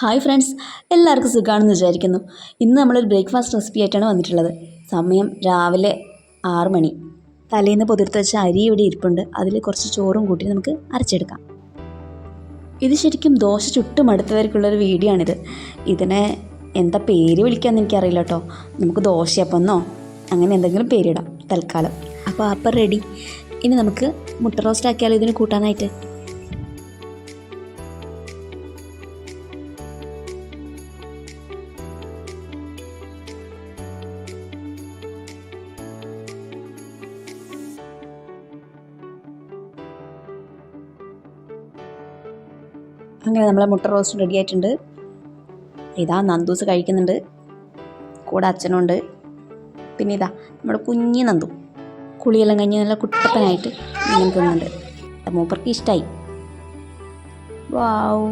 Hi friends, എല്ലാവർക്കും സുഖമാണെന്ന് വിചാരിക്കുന്നു. ഇന്ന് നമ്മളൊരു ബ്രേക്ക്ഫാസ്റ്റ് റെസിപ്പി ആയിട്ടാണ് വന്നിട്ടുള്ളത്. സമയം രാവിലെ 6 മണി. തലേന്ന് പൊതിർത്ത് വെച്ച അരി ഇവിടെ ഇരിപ്പുണ്ട്. അതിൽ കുറച്ച് ചോറും കൂട്ടി നമുക്ക് അരച്ചെടുക്കാം. ഇത് ശരിക്കും ദോശ ചുട്ടും അടുത്തവർക്കുള്ളൊരു വീഡിയോ ആണിത്. ഇതിനെ എന്താ പേര് വിളിക്കാമെന്ന് എനിക്കറിയില്ല കേട്ടോ. നമുക്ക് ദോശയപ്പമെന്നോ അങ്ങനെ എന്തെങ്കിലും പേരിടാം തൽക്കാലം. അപ്പോൾ റെഡി. ഇനി നമുക്ക് മുട്ട റോസ്റ്റ് ആക്കിയാലോ ഇതിന് കൂട്ടാനായിട്ട്. അങ്ങനെ നമ്മളെ മുട്ട റോസ്റ്റ് റെഡി ആയിട്ടുണ്ട്. ഇതാ നന്ദൂസ് കഴിക്കുന്നുണ്ട്, കൂടെ അച്ഛനുണ്ട്. പിന്നെ ഇതാ നമ്മുടെ കുഞ്ഞി നന്ദു കുളിയെല്ലാം കഴിഞ്ഞ് നല്ല കുട്ടപ്പനായിട്ട് ഇങ്ങനെ തിന്നുന്നുണ്ട്. മൂപ്പർക്ക് ഇഷ്ടമായി. വാവ്.